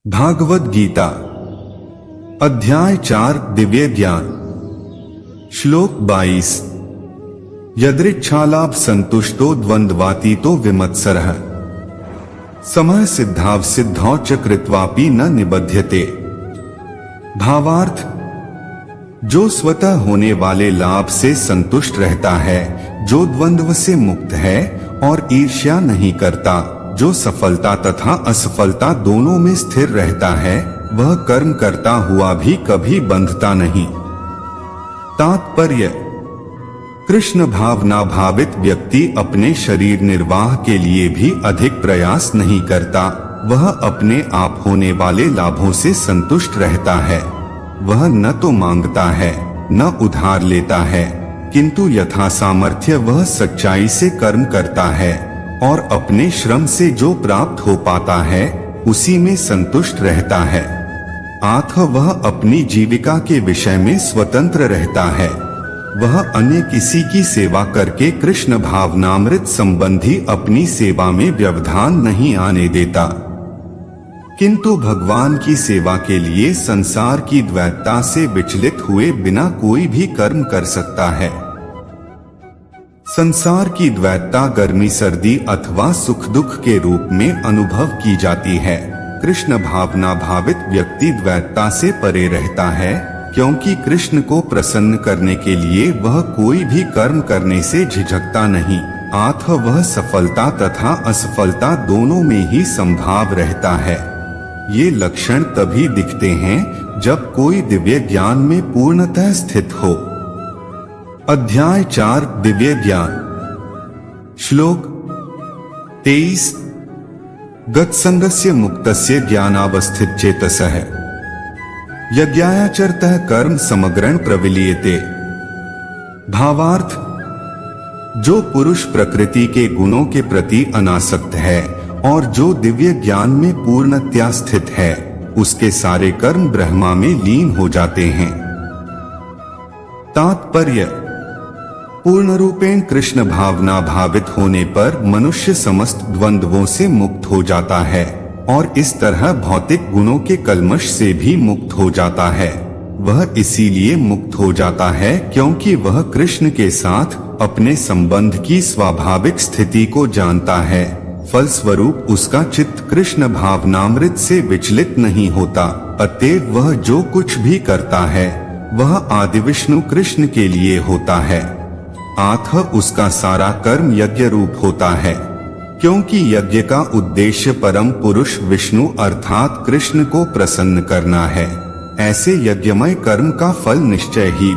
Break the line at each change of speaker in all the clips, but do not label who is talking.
भागवत गीता अध्याय 4 दिव्य ज्ञान श्लोक 22 यदृच्छालाभ संतुष्टो द्वंद्वातीतो विमत्सरः समः सिद्धाव सिद्धौ च कृत्वापि न निबध्यते। भावार्थ, जो स्वतः होने वाले लाभ से संतुष्ट रहता है, जो द्वंद्व से मुक्त है और ईर्ष्या नहीं करता, जो सफलता तथा असफलता दोनों में स्थिर रहता है, वह कर्म करता हुआ भी कभी बंधता नहीं। तात्पर्य, कृष्ण भावना भावित व्यक्ति अपने शरीर निर्वाह के लिए भी अधिक प्रयास नहीं करता। वह अपने आप होने वाले लाभों से संतुष्ट रहता है। वह न तो मांगता है न उधार लेता है, किंतु यथा सामर्थ्य वह सच्चाई से कर्म करता है और अपने श्रम से जो प्राप्त हो पाता है उसी में संतुष्ट रहता है। आत्थ वह अपनी जीविका के विषय में स्वतंत्र रहता है। वह अन्य किसी की सेवा करके कृष्ण भावनामृत संबंधी अपनी सेवा में व्यवधान नहीं आने देता, किंतु भगवान की सेवा के लिए संसार की द्वैतता से विचलित हुए बिना कोई भी कर्म कर सकता है। संसार की द्वैतता गर्मी सर्दी अथवा सुख दुख के रूप में अनुभव की जाती है। कृष्ण भावना भावित व्यक्ति द्वैतता से परे रहता है, क्योंकि कृष्ण को प्रसन्न करने के लिए वह कोई भी कर्म करने से झिझकता नहीं। आत्थ वह सफलता तथा असफलता दोनों में ही संभाव रहता है। ये लक्षण तभी दिखते हैं जब कोई दिव्य ज्ञान में पूर्णतः स्थित हो। अध्याय 4 दिव्य ज्ञान श्लोक 23 गत्संगस्य मुक्तस्य ज्ञानावस्थित चेतसः यज्ञायाचरतः कर्म समग्रं प्रविलीयते। भावार्थ, जो पुरुष प्रकृति के गुणों के प्रति अनासक्त है और जो दिव्य ज्ञान में पूर्णतया स्थित है, उसके सारे कर्म ब्रह्मा में लीन हो जाते हैं। तात्पर्य, पूर्ण रूपेण कृष्ण भावना भावित होने पर मनुष्य समस्त द्वंद्वों से मुक्त हो जाता है और इस तरह भौतिक गुणों के कल्मश से भी मुक्त हो जाता है। वह इसीलिए मुक्त हो जाता है क्योंकि वह कृष्ण के साथ अपने संबंध की स्वाभाविक स्थिति को जानता है। फलस्वरूप उसका चित्त कृष्ण भावनामृत से विचलित नहीं होता। अतएव वह जो कुछ भी करता है वह आदि विष्णु कृष्ण के लिए होता है। आत्थ उसका सारा कर्म यज्ञ रूप होता है, क्योंकि यज्ञ का उद्देश्य परम पुरुष विष्णु अर्थात कृष्ण को प्रसन्न करना है। ऐसे यज्ञमय कर्म का फल निश्चय ही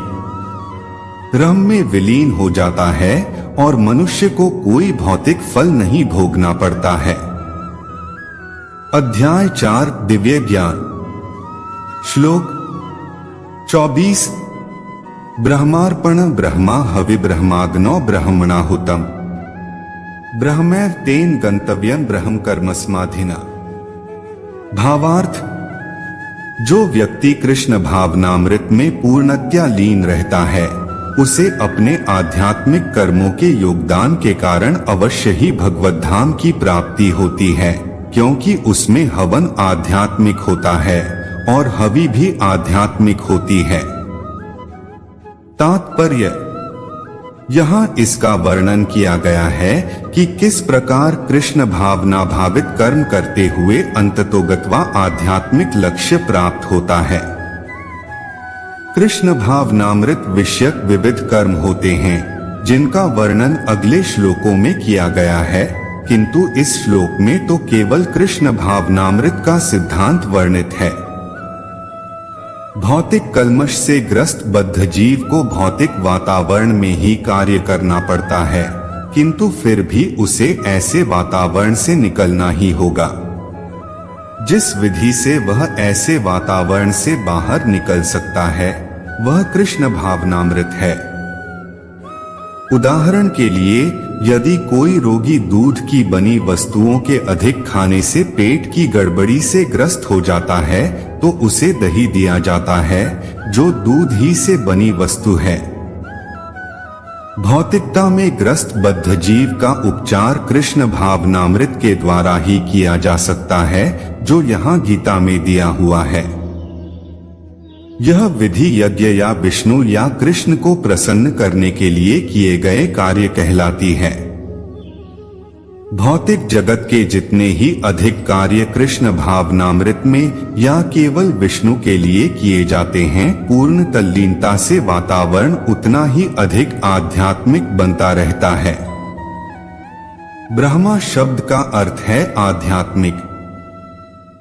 ब्रह्म में विलीन हो जाता है और मनुष्य को कोई भौतिक फल नहीं भोगना पड़ता है। अध्याय 4 दिव्य ज्ञान श्लोक 24 ब्रह्मार्पण ब्रह्मा हवि ब्रह्माग्नो ब्रह्मणाहुतम ब्रह्मैव तेन गंतव्यं ब्रह्म कर्मस्माधिना। भावार्थ, जो व्यक्ति कृष्ण भावनामृत में पूर्णतया लीन रहता है, उसे अपने आध्यात्मिक कर्मों के योगदान के कारण अवश्य ही भगवत धाम की प्राप्ति होती है, क्योंकि उसमें हवन आध्यात्मिक होता है और हवि भी आध्यात्मिक होती है। तात्पर्य, यहाँ इसका वर्णन किया गया है कि किस प्रकार कृष्ण भावना भावित कर्म करते हुए अंततोगत्वा आध्यात्मिक लक्ष्य प्राप्त होता है। कृष्ण भावनामृत विषयक विविध कर्म होते हैं, जिनका वर्णन अगले श्लोकों में किया गया है, किंतु इस श्लोक में तो केवल कृष्ण भावनामृत का सिद्धांत वर्णित है। भौतिक कल्मश से ग्रस्त बद्ध जीव को भौतिक वातावरण में ही कार्य करना पड़ता है, किंतु फिर भी उसे ऐसे वातावरण से निकलना ही होगा। जिस विधि से वह ऐसे वातावरण से बाहर निकल सकता है वह कृष्ण भावनामृत है। उदाहरण के लिए, यदि कोई रोगी दूध की बनी वस्तुओं के अधिक खाने से पेट की गड़बड़ी से ग्रस्त हो जाता है तो उसे दही दिया जाता है, जो दूध ही से बनी वस्तु है। भौतिकता में ग्रस्त बद्ध जीव का उपचार कृष्ण भावनामृत के द्वारा ही किया जा सकता है, जो यहाँ गीता में दिया हुआ है। यह विधि यज्ञ या विष्णु या कृष्ण को प्रसन्न करने के लिए किए गए कार्य कहलाती है। भौतिक जगत के जितने ही अधिक कार्य कृष्ण भावनामृत में या केवल विष्णु के लिए किए जाते हैं, पूर्ण तल्लीनता से वातावरण उतना ही अधिक आध्यात्मिक बनता रहता है। ब्रह्मा शब्द का अर्थ है आध्यात्मिक।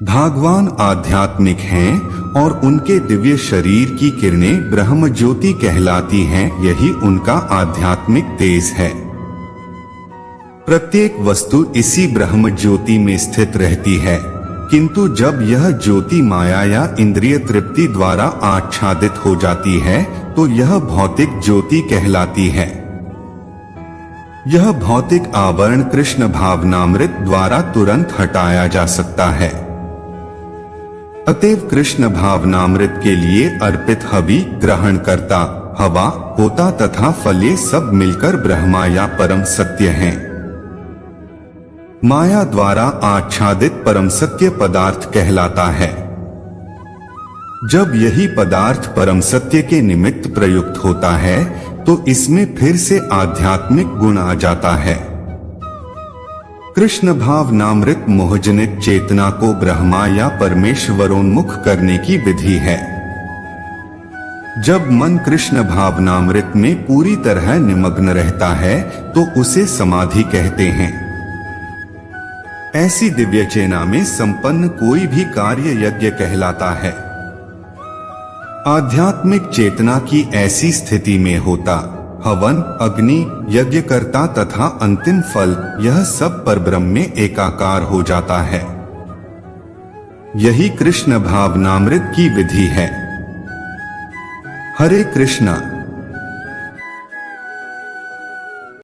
भगवान आध्यात्मिक हैं और उनके दिव्य शरीर की किरणें ब्रह्म ज्योति कहलाती हैं। यही उनका आध्यात्मिक तेज है। प्रत्येक वस्तु इसी ब्रह्म ज्योति में स्थित रहती है, किंतु जब यह ज्योति माया या इंद्रिय तृप्ति द्वारा आच्छादित हो जाती है तो यह भौतिक ज्योति कहलाती है। यह भौतिक आवरण कृष्ण भावनामृत द्वारा तुरंत हटाया जा सकता है। अतएव कृष्ण भावनामृत के लिए अर्पित हवि ग्रहण करता, हवा, होता तथा फल ये सब मिलकर ब्रह्मा या परम सत्य हैं। माया द्वारा आच्छादित परम सत्य पदार्थ कहलाता है। जब यही पदार्थ परम सत्य के निमित्त प्रयुक्त होता है तो इसमें फिर से आध्यात्मिक गुण आ जाता है। कृष्ण भावनामृत मोहजनित चेतना को ब्रह्मा या परमेश्वरोन्मुख करने की विधि है। जब मन कृष्ण भावनामृत में पूरी तरह निमग्न रहता है तो उसे समाधि कहते हैं। ऐसी दिव्य चेतना में संपन्न कोई भी कार्य यज्ञ कहलाता है। आध्यात्मिक चेतना की ऐसी स्थिति में होता, हवन, अग्नि, यज्ञकर्ता तथा अंतिम फल, यह सब परब्रह्म में एकाकार हो जाता है। यही कृष्ण भावनामृत की विधि है। हरे कृष्णा।